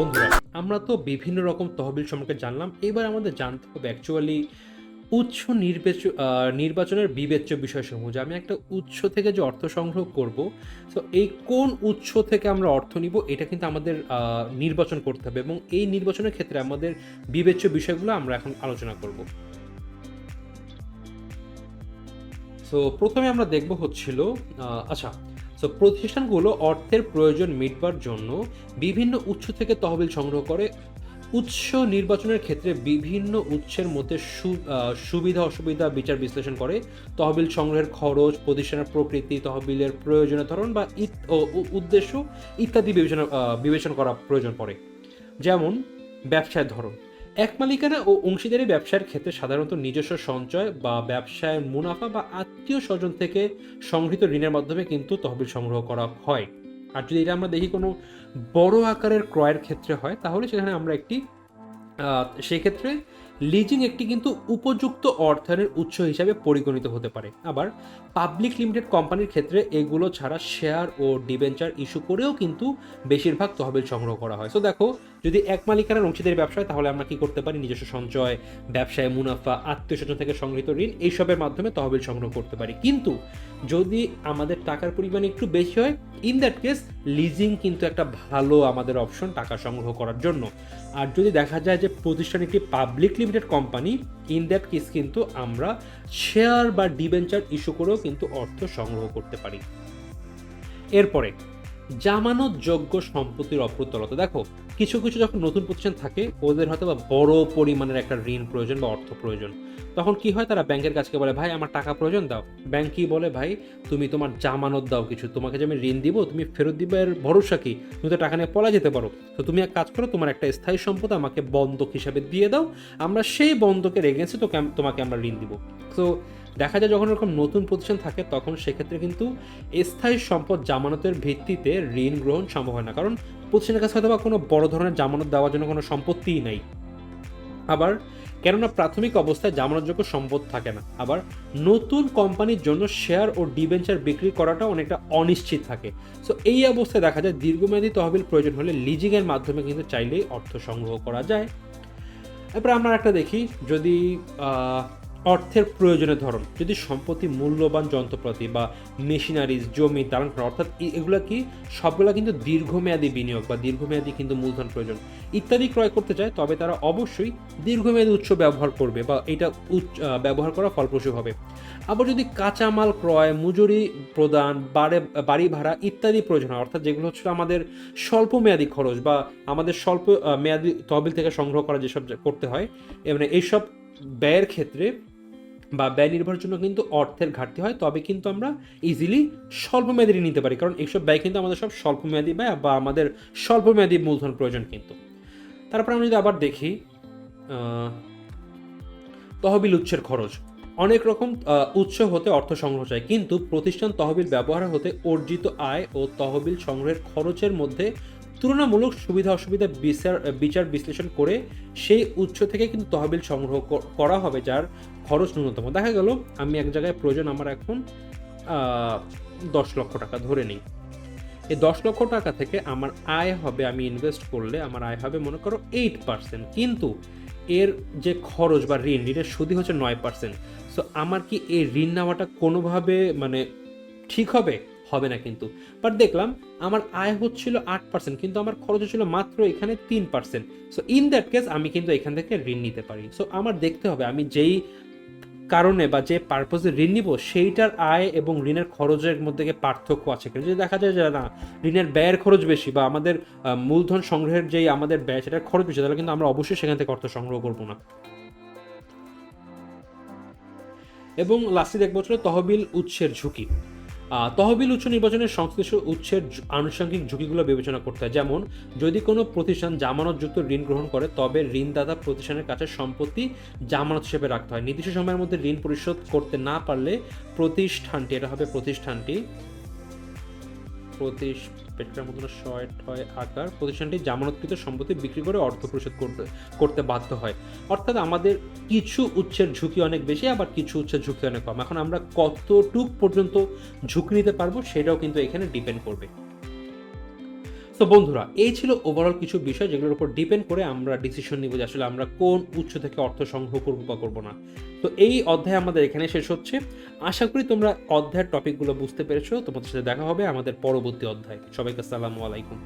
বন্ধুরা, আমরা তো বিভিন্ন রকম তহবিল সম্পর্কে জানলাম। এবার আমাদের জানতে হবে অ্যাকচুয়ালি উৎস নির্বাচনের বিবেচ্য বিষয়সমূহ, যে আমি একটা উৎস থেকে যে অর্থ সংগ্রহ করব, সো এই কোন উৎস থেকে আমরা অর্থ নিব এটা কিন্তু আমাদের নির্বাচন করতে হবে, এবং এই নির্বাচনের ক্ষেত্রে আমাদের বিবেচ্য বিষয়গুলো আমরা এখন আলোচনা করব। সো প্রথমে আমরা দেখব হচ্ছিল আচ্ছা, সো প্রতিষ্ঠানগুলো অর্থের প্রয়োজন মিটবার জন্য বিভিন্ন উৎস থেকে তহবিল সংগ্রহ করে। উৎস নির্বাচনের ক্ষেত্রে বিভিন্ন উৎসের মধ্যে সুবিধা অসুবিধা বিচার বিশ্লেষণ করে। তহবিল সংগ্রহের খরচ, প্রতিষ্ঠানের প্রকৃতি, তহবিলের প্রয়োজনের ধরন বা উদ্দেশ্য ইত্যাদি বিবেচনা করা প্রয়োজন পড়ে। যেমন ব্যবসায়ের ধরন, এক মালিকানা ও অংশীদারি ব্যবসার ক্ষেত্রে সাধারণত নিজস্ব সঞ্চয় বা ব্যবসায় মুনাফা বা আত্মীয় স্বজন থেকে সংগৃহীত ঋণের মাধ্যমে কিন্তু তহবিল সংগ্রহ করা হয়। আর যদি এটা আমরা দেখি কোনো বড় আকারের ক্রয়ের ক্ষেত্রে হয়, তাহলে সেখানে আমরা সেক্ষেত্রে লিজিং একটি কিন্তু উপযুক্ত অর্থায়নের উৎস হিসাবে পরিগণিত হতে পারে। আবার পাবলিক লিমিটেড কোম্পানির ক্ষেত্রে এগুলো ছাড়া শেয়ার ও ডিবেঞ্চার ইস্যু করেও কিন্তু বেশিরভাগ তহবিল সংগ্রহ করা হয়। সো দেখো, যদি এক মালিকানার অংশীদারি ব্যবসায়, তাহলে আমরা কি করতে পারি? নিজস্ব সঞ্চয়, ব্যবসায় মুনাফা, আত্মীয় স্বজন থেকে সংগৃহীত ঋণ, এইসবের মাধ্যমে তহবিল সংগ্রহ করতে পারি। কিন্তু যদি আমাদের টাকার পরিমাণ একটু বেশি হয়, ইন দ্যাট কেস লিজিং কিন্তু একটা ভালো আমাদের অপশন টাকা সংগ্রহ করার জন্য। আর যদি দেখা যায় যে প্রতিষ্ঠান একটি public limited company, in that case কিন্তু আমরা শেয়ার বা ডিবেঞ্চার ইস্যু করেও কিন্তু অর্থ সংগ্রহ করতে পারি। এরপরে জামানতযোগ্য সম্পত্তির অপ্রতুলতা। দেখো, কিছু কিছু যখন নতুন প্রতিষ্ঠান থাকে, ওদের হয়তো বা বড় পরিমাণের একটা ঋণ প্রয়োজন বা অর্থ প্রয়োজন, তখন কি হয়, তারা ব্যাংকের কাছে বলে, ভাই আমার টাকা প্রয়োজন, দাও। ব্যাংক কি বলে, ভাই তুমি তোমার জামানত দাও কিছু, তোমাকে যে আমি ঋণ দিব তুমি ফেরত দিবে, এর ভরসা কি? তুমি তো টাকা নিয়ে পলা যেতে পারো। তো তুমি এক কাজ করো, তোমার একটা স্থায়ী সম্পদ আমাকে বন্ধক হিসাবে দিয়ে দাও, আমরা সেই বন্ধকের এগেন্সে তোমাকে আমরা ঋণ দিব। তো দেখা যায় যখন এরকম নতুন প্রতিষ্ঠান থাকে, তখন সেক্ষেত্রে কিন্তু স্থায়ী সম্পদ জামানতের ভিত্তিতে ঋণ গ্রহণ সম্ভব হয় না, কারণ প্রতিষ্ঠানের কাছে হয়তো বা কোনো বড় ধরনের জামানত দেওয়ার জন্য কোনো সম্পত্তিই নাই। আবার কেননা প্রাথমিক অবস্থায় জামানতযোগ্য সম্পদ থাকে না। আবার নতুন কোম্পানির জন্য শেয়ার ও ডিবেঞ্চার বিক্রি করাটা অনেকটা অনিশ্চিত থাকে। সো এই অবস্থায় দেখা যায় দীর্ঘমেয়াদী তহবিল প্রয়োজন হলে লিজিংয়ের মাধ্যমে কিন্তু চাইলেই অর্থ সংগ্রহ করা যায়। এরপর আমরা একটা দেখি, যদি অর্থের প্রয়োজনের ধরন, যদি সম্পত্তি, মূল্যবান যন্ত্রপাতি বা মেশিনারিজ, জমি, দালানঘর, অর্থাৎ এগুলো কি সবগুলো কিন্তু দীর্ঘমেয়াদী বিনিয়োগ বা দীর্ঘমেয়াদী কিন্তু মূলধন প্রয়োজন ইত্যাদি ক্রয় করতে চায়, তবে তারা অবশ্যই দীর্ঘমেয়াদী উৎস ব্যবহার করবে বা এটা ব্যবহার করা ফলপ্রসূ হবে। আবার যদি কাঁচামাল ক্রয়, মজুরি প্রদান, বাড়ি ভাড়া ইত্যাদি প্রয়োজন হয়, অর্থাৎ যেগুলো হচ্ছে আমাদের স্বল্প মেয়াদী খরচ বা আমাদের স্বল্প মেয়াদী তহবিল থেকে সংগ্রহ করা যেসব করতে হয়, মানে এইসব ব্যয়ের ক্ষেত্রে বা ব্যয় নির্ভরের জন্য কিন্তু অর্থের ঘাটতি হয়, তবে কিন্তু আমরা ইজিলি স্বল্পমেয়াদী ঋণ নিতে পারি, কারণ এইসব ব্যয় কিন্তু আমাদের সব স্বল্পমেয়াদী ব্যয় বা আমাদের স্বল্পমেয়াদী মূলধন প্রয়োজন কিন্তু। তারপর আমরা যদি আবার দেখি তহবিল উৎসের খরচ, অনেক রকম উৎস হতে অর্থ সংগ্রহ চায়, কিন্তু প্রতিষ্ঠান তহবিল ব্যবহার হতে অর্জিত আয় ও তহবিল সংগ্রহের খরচের মধ্যে তুলনামূলক সুবিধা অসুবিধা বিচার বিশ্লেষণ করে সেই উৎস থেকে কিন্তু তহবিল সংগ্রহ করা হবে যার খরচ ন্যূনতম। দেখা গেল আমি এক জায়গায় প্রয়োজন আমার এখন 10 লক্ষ টাকা ধরে নিই। এই 10 লক্ষ টাকা থেকে আমার আয় হবে, আমি ইনভেস্ট করলে আমার আয় হবে মনে করো 8%, কিন্তু এর যে খরচ বা ঋণের সুদই হচ্ছে 9%। সো আমার কি এই ঋণ নেওয়াটা কোনোভাবে মানে ঠিক হবে? হবে না কিন্তু। বাট দেখলাম আমার আয় হচ্ছিল 8%, কিন্তু আমার খরচ হচ্ছিল মাত্র এখানে 3%। সো ইন দ্যাট কেস আমি কিন্তু এখান থেকে ঋণ নিতে পারি। সো আমার দেখতে হবে আমি যেই কারণে বা যে পারপোজে ঋণ নিব, সেইটার আয় এবং ঋণের খরচের মধ্যে পার্থক্য আছে কিনা। যদি দেখা যায় যে না, ঋণের ব্যয়ের খরচ বেশি বা আমাদের মূলধন সংগ্রহের যেই আমাদের ব্যয় সেটার খরচ বেশি, তাহলে কিন্তু আমরা অবশ্যই সেখান থেকে অর্থ সংগ্রহ করবো না। এবং লাস্টে দেখবো হচ্ছে তহবিল উৎসের ঝুঁকি। তহবিল উৎস নির্বাচনের সংশ্লিষ্ট উৎসের আনুষঙ্গিক ঝুঁকিগুলো বিবেচনা করতে হয়। যেমন যদি কোনো প্রতিষ্ঠান জামানতযুক্ত ঋণ গ্রহণ করে, তবে ঋণদাতা প্রতিষ্ঠানের কাছে সম্পত্তি জামানত হিসেবে রাখতে হয়। নির্দিষ্ট সময়ের মধ্যে ঋণ পরিশোধ করতে না পারলে প্রতিষ্ঠানটি জামানতকৃত সম্পত্তি বিক্রি করে অর্থ পরিশোধ করতে বাধ্য হয়। অর্থাৎ আমাদের কিছু উৎসের ঝুঁকি অনেক বেশি, আবার কিছু উৎসের ঝুঁকি অনেক কম। এখন আমরা কতটুক পর্যন্ত ঝুঁকি নিতে পারবো সেটাও কিন্তু এখানে ডিপেন্ড করবে। তো তো বন্ধুরা, এই ছিল ওভারঅল কিছু বিষয় যেগুলোর উপর ডিপেন্ড করে আমরা ডিসিশন নিব যে আসলে আমরা কোন উৎস থেকে অর্থ সংগ্রহ করব বা করব না। তো এই অধ্যায় আমাদের এখানে শেষ হচ্ছে। আশা করি তোমরা অধ্যায়ের টপিকগুলো বুঝতে পেরেছো। তোমাদের সাথে দেখা হবে আমাদের পরবর্তী অধ্যায়ে। সবাইকে আসসালামু আলাইকুম।